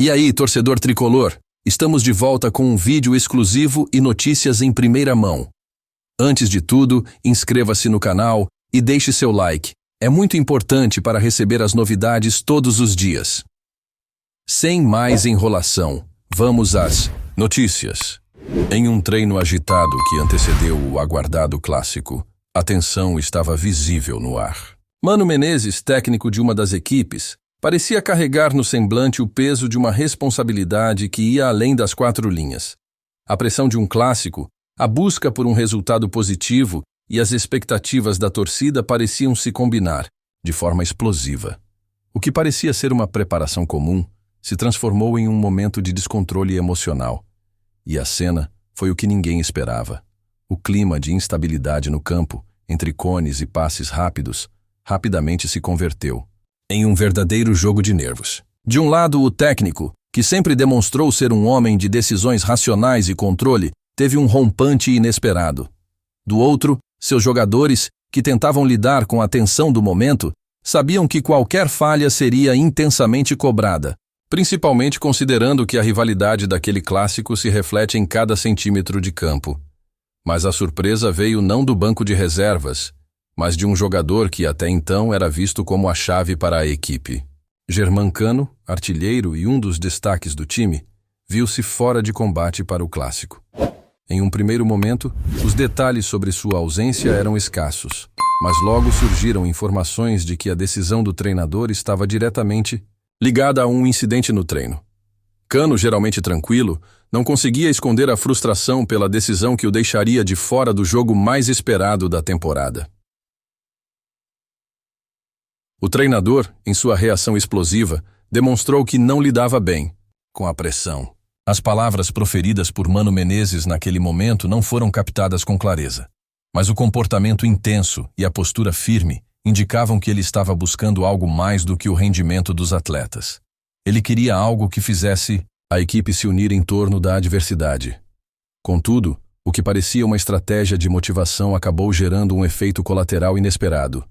E aí, torcedor tricolor? Estamos de volta com um vídeo exclusivo e notícias em primeira mão. Antes de tudo, inscreva-se no canal e deixe seu like. É muito importante para receber as novidades todos os dias. Sem mais enrolação, vamos às notícias. Em um treino agitado que antecedeu o aguardado clássico, a tensão estava visível no ar. Mano Menezes, técnico de uma das equipes, parecia carregar no semblante o peso de uma responsabilidade que ia além das quatro linhas. A pressão de um clássico, a busca por um resultado positivo e as expectativas da torcida pareciam se combinar, de forma explosiva. O que parecia ser uma preparação comum se transformou em um momento de descontrole emocional. E a cena foi o que ninguém esperava. O clima de instabilidade no campo, entre cones e passes rápidos, rapidamente se converteu em um verdadeiro jogo de nervos. De um lado, o técnico, que sempre demonstrou ser um homem de decisões racionais e controle, teve um rompante inesperado. Do outro, seus jogadores, que tentavam lidar com a tensão do momento, sabiam que qualquer falha seria intensamente cobrada, principalmente considerando que a rivalidade daquele clássico se reflete em cada centímetro de campo. Mas a surpresa veio não do banco de reservas, mas de um jogador que até então era visto como a chave para a equipe. Germán Cano, artilheiro e um dos destaques do time, viu-se fora de combate para o clássico. Em um primeiro momento, os detalhes sobre sua ausência eram escassos, mas logo surgiram informações de que a decisão do treinador estava diretamente ligada a um incidente no treino. Cano, geralmente tranquilo, não conseguia esconder a frustração pela decisão que o deixaria de fora do jogo mais esperado da temporada. O treinador, em sua reação explosiva, demonstrou que não lidava bem com a pressão. As palavras proferidas por Mano Menezes naquele momento não foram captadas com clareza, mas o comportamento intenso e a postura firme indicavam que ele estava buscando algo mais do que o rendimento dos atletas. Ele queria algo que fizesse a equipe se unir em torno da adversidade. Contudo, o que parecia uma estratégia de motivação acabou gerando um efeito colateral inesperado.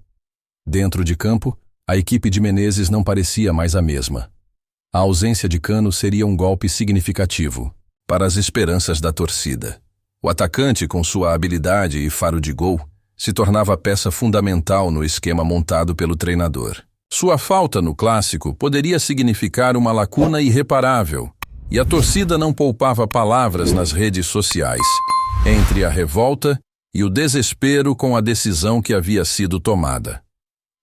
Dentro de campo, a equipe de Menezes não parecia mais a mesma. A ausência de Cano seria um golpe significativo para as esperanças da torcida. O atacante, com sua habilidade e faro de gol, se tornava peça fundamental no esquema montado pelo treinador. Sua falta no clássico poderia significar uma lacuna irreparável, e a torcida não poupava palavras nas redes sociais, entre a revolta e o desespero com a decisão que havia sido tomada.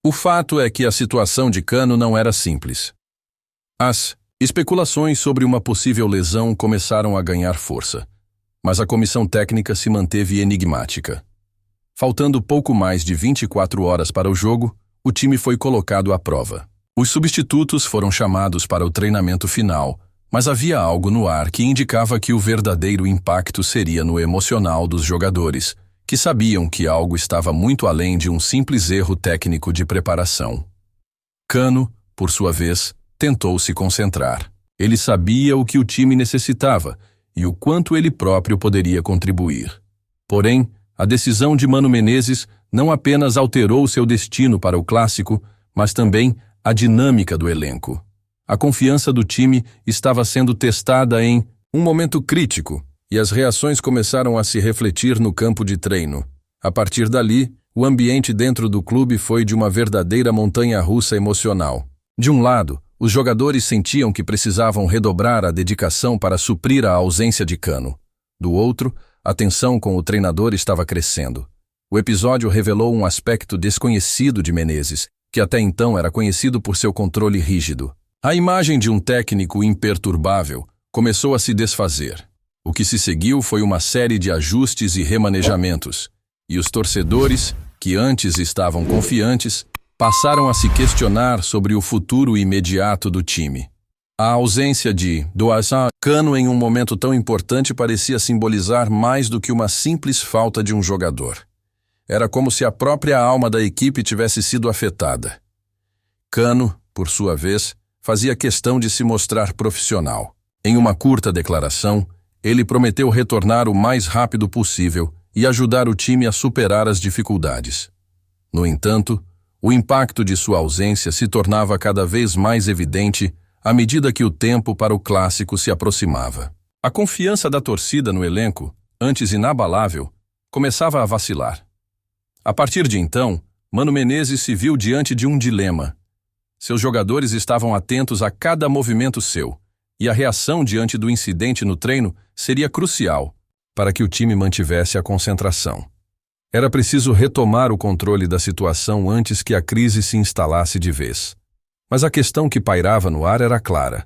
O fato é que a situação de Cano não era simples. As especulações sobre uma possível lesão começaram a ganhar força, mas a comissão técnica se manteve enigmática. Faltando pouco mais de 24 horas para o jogo, o time foi colocado à prova. Os substitutos foram chamados para o treinamento final, mas havia algo no ar que indicava que o verdadeiro impacto seria no emocional dos jogadores, que sabiam que algo estava muito além de um simples erro técnico de preparação. Cano, por sua vez, tentou se concentrar. Ele sabia o que o time necessitava e o quanto ele próprio poderia contribuir. Porém, a decisão de Mano Menezes não apenas alterou seu destino para o clássico, mas também a dinâmica do elenco. A confiança do time estava sendo testada em um momento crítico, e as reações começaram a se refletir no campo de treino. A partir dali, o ambiente dentro do clube foi de uma verdadeira montanha-russa emocional. De um lado, os jogadores sentiam que precisavam redobrar a dedicação para suprir a ausência de Cano. Do outro, a tensão com o treinador estava crescendo. O episódio revelou um aspecto desconhecido de Menezes, que até então era conhecido por seu controle rígido. A imagem de um técnico imperturbável começou a se desfazer. O que se seguiu foi uma série de ajustes e remanejamentos, e os torcedores, que antes estavam confiantes, passaram a se questionar sobre o futuro imediato do time. A ausência de Cano em um momento tão importante parecia simbolizar mais do que uma simples falta de um jogador. Era como se a própria alma da equipe tivesse sido afetada. Cano, por sua vez, fazia questão de se mostrar profissional. Em uma curta declaração, ele prometeu retornar o mais rápido possível e ajudar o time a superar as dificuldades. No entanto, o impacto de sua ausência se tornava cada vez mais evidente à medida que o tempo para o clássico se aproximava. A confiança da torcida no elenco, antes inabalável, começava a vacilar. A partir de então, Mano Menezes se viu diante de um dilema. Seus jogadores estavam atentos a cada movimento seu, e a reação diante do incidente no treino seria crucial para que o time mantivesse a concentração. Era preciso retomar o controle da situação antes que a crise se instalasse de vez. Mas a questão que pairava no ar era clara.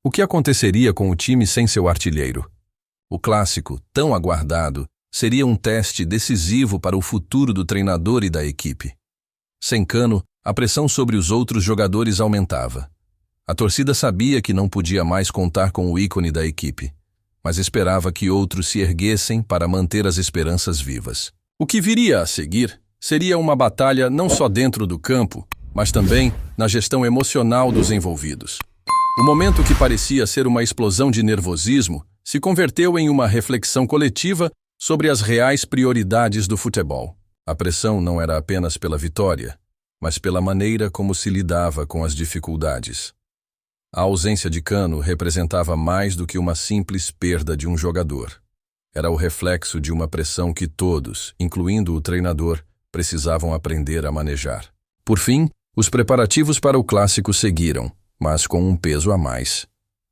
O que aconteceria com o time sem seu artilheiro? O clássico, tão aguardado, seria um teste decisivo para o futuro do treinador e da equipe. Sem Cano, a pressão sobre os outros jogadores aumentava. A torcida sabia que não podia mais contar com o ícone da equipe, mas esperava que outros se erguessem para manter as esperanças vivas. O que viria a seguir seria uma batalha não só dentro do campo, mas também na gestão emocional dos envolvidos. O momento que parecia ser uma explosão de nervosismo se converteu em uma reflexão coletiva sobre as reais prioridades do futebol. A pressão não era apenas pela vitória, mas pela maneira como se lidava com as dificuldades. A ausência de Cano representava mais do que uma simples perda de um jogador. Era o reflexo de uma pressão que todos, incluindo o treinador, precisavam aprender a manejar. Por fim, os preparativos para o clássico seguiram, mas com um peso a mais.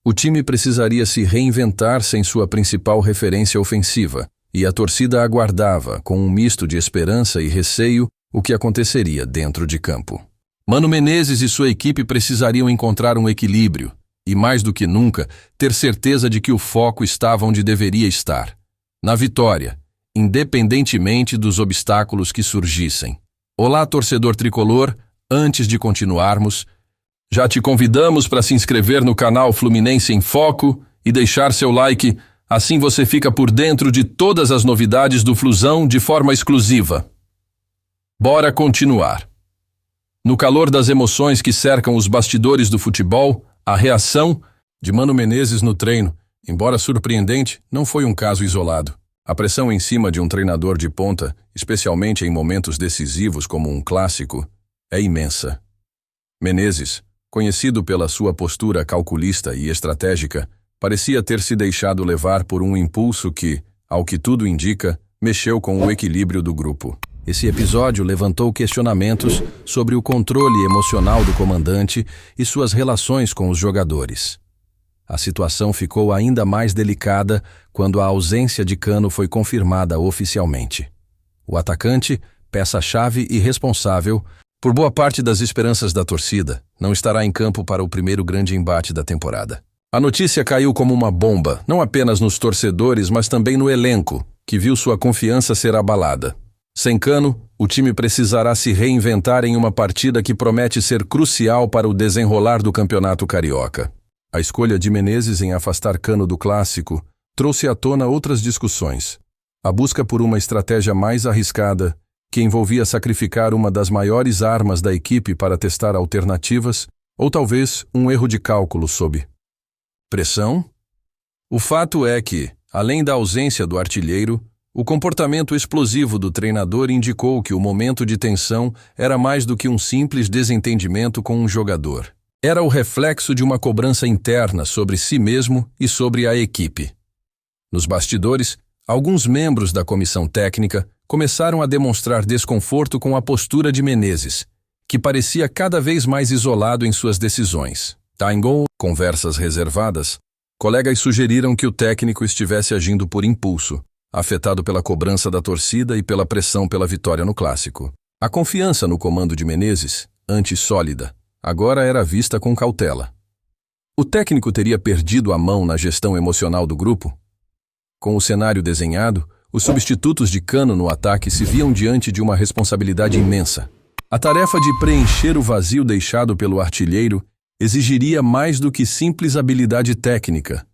O time precisaria se reinventar sem sua principal referência ofensiva, e a torcida aguardava, com um misto de esperança e receio, o que aconteceria dentro de campo. Mano Menezes e sua equipe precisariam encontrar um equilíbrio, e mais do que nunca, ter certeza de que o foco estava onde deveria estar, na vitória, independentemente dos obstáculos que surgissem. Olá, torcedor tricolor, antes de continuarmos, já te convidamos para se inscrever no canal Fluminense em Foco e deixar seu like, assim você fica por dentro de todas as novidades do Flusão de forma exclusiva. Bora continuar. No calor das emoções que cercam os bastidores do futebol, a reação de Mano Menezes no treino, embora surpreendente, não foi um caso isolado. A pressão em cima de um treinador de ponta, especialmente em momentos decisivos como um clássico, é imensa. Menezes, conhecido pela sua postura calculista e estratégica, parecia ter se deixado levar por um impulso que, ao que tudo indica, mexeu com o equilíbrio do grupo. Esse episódio levantou questionamentos sobre o controle emocional do comandante e suas relações com os jogadores. A situação ficou ainda mais delicada quando a ausência de Cano foi confirmada oficialmente. O atacante, peça-chave e responsável por boa parte das esperanças da torcida, não estará em campo para o primeiro grande embate da temporada. A notícia caiu como uma bomba, não apenas nos torcedores, mas também no elenco, que viu sua confiança ser abalada. Sem Cano, o time precisará se reinventar em uma partida que promete ser crucial para o desenrolar do Campeonato Carioca. A escolha de Menezes em afastar Cano do clássico trouxe à tona outras discussões. A busca por uma estratégia mais arriscada, que envolvia sacrificar uma das maiores armas da equipe para testar alternativas, ou talvez um erro de cálculo sob pressão? O fato é que, além da ausência do artilheiro, o comportamento explosivo do treinador indicou que o momento de tensão era mais do que um simples desentendimento com um jogador. Era o reflexo de uma cobrança interna sobre si mesmo e sobre a equipe. Nos bastidores, alguns membros da comissão técnica começaram a demonstrar desconforto com a postura de Menezes, que parecia cada vez mais isolado em suas decisões. Em conversas reservadas, colegas sugeriram que o técnico estivesse agindo por impulso, afetado pela cobrança da torcida e pela pressão pela vitória no clássico. A confiança no comando de Menezes, antes sólida, agora era vista com cautela. O técnico teria perdido a mão na gestão emocional do grupo? Com o cenário desenhado, os substitutos de Cano no ataque se viam diante de uma responsabilidade imensa. A tarefa de preencher o vazio deixado pelo artilheiro exigiria mais do que simples habilidade técnica.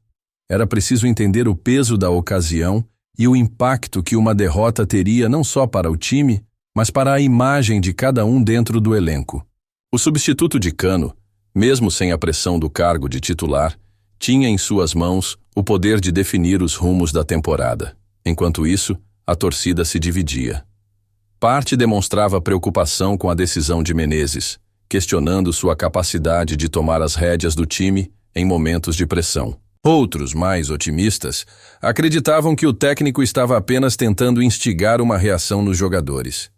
Era preciso entender o peso da ocasião e o impacto que uma derrota teria não só para o time, mas para a imagem de cada um dentro do elenco. O substituto de Cano, mesmo sem a pressão do cargo de titular, tinha em suas mãos o poder de definir os rumos da temporada. Enquanto isso, a torcida se dividia. Parte demonstrava preocupação com a decisão de Menezes, questionando sua capacidade de tomar as rédeas do time em momentos de pressão. Outros, mais otimistas, acreditavam que o técnico estava apenas tentando instigar uma reação nos jogadores.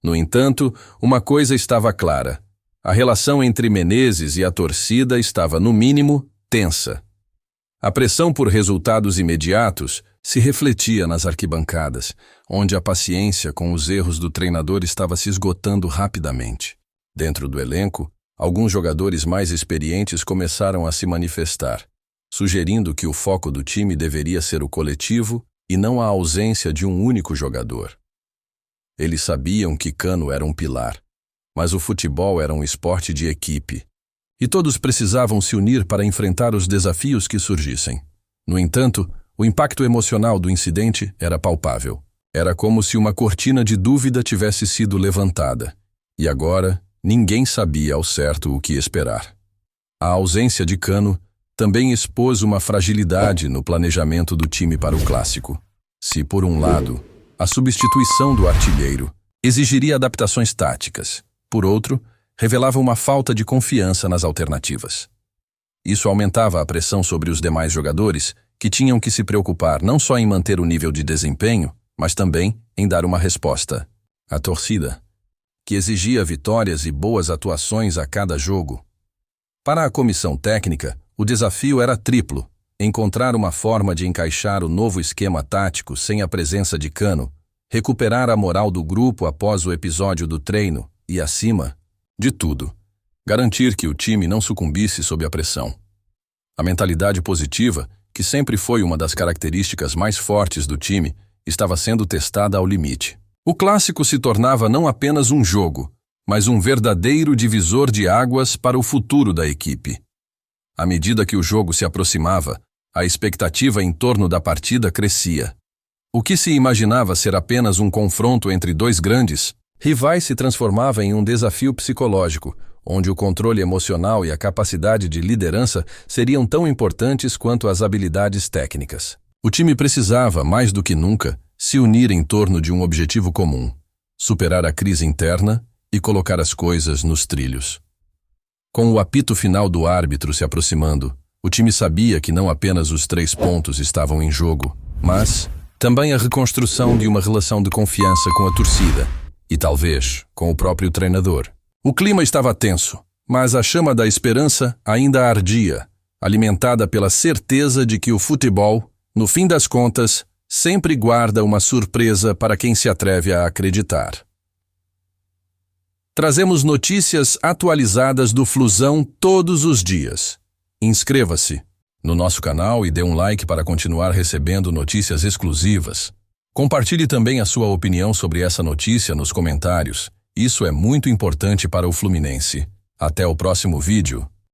No entanto, uma coisa estava clara: a relação entre Menezes e a torcida estava, no mínimo, tensa. A pressão por resultados imediatos se refletia nas arquibancadas, onde a paciência com os erros do treinador estava se esgotando rapidamente. Dentro do elenco, alguns jogadores mais experientes começaram a se manifestar, sugerindo que o foco do time deveria ser o coletivo e não a ausência de um único jogador. Eles sabiam que Cano era um pilar, mas o futebol era um esporte de equipe, e todos precisavam se unir para enfrentar os desafios que surgissem. No entanto, o impacto emocional do incidente era palpável. Era como se uma cortina de dúvida tivesse sido levantada, e agora ninguém sabia ao certo o que esperar. A ausência de Cano também expôs uma fragilidade no planejamento do time para o clássico. Se, por um lado, a substituição do artilheiro exigiria adaptações táticas, por outro, revelava uma falta de confiança nas alternativas. Isso aumentava a pressão sobre os demais jogadores, que tinham que se preocupar não só em manter o nível de desempenho, mas também em dar uma resposta. A torcida, que exigia vitórias e boas atuações a cada jogo. Para a comissão técnica, o desafio era triplo: encontrar uma forma de encaixar o novo esquema tático sem a presença de Cano, recuperar a moral do grupo após o episódio do treino e, acima de tudo, garantir que o time não sucumbisse sob a pressão. A mentalidade positiva, que sempre foi uma das características mais fortes do time, estava sendo testada ao limite. O clássico se tornava não apenas um jogo, mas um verdadeiro divisor de águas para o futuro da equipe. À medida que o jogo se aproximava, a expectativa em torno da partida crescia. O que se imaginava ser apenas um confronto entre dois grandes rivais se transformava em um desafio psicológico, onde o controle emocional e a capacidade de liderança seriam tão importantes quanto as habilidades técnicas. O time precisava, mais do que nunca, se unir em torno de um objetivo comum: superar a crise interna e colocar as coisas nos trilhos. Com o apito final do árbitro se aproximando, o time sabia que não apenas os 3 pontos estavam em jogo, mas também a reconstrução de uma relação de confiança com a torcida e, talvez, com o próprio treinador. O clima estava tenso, mas a chama da esperança ainda ardia, alimentada pela certeza de que o futebol, no fim das contas, sempre guarda uma surpresa para quem se atreve a acreditar. Trazemos notícias atualizadas do Flusão todos os dias. Inscreva-se no nosso canal e dê um like para continuar recebendo notícias exclusivas. Compartilhe também a sua opinião sobre essa notícia nos comentários. Isso é muito importante para o Fluminense. Até o próximo vídeo.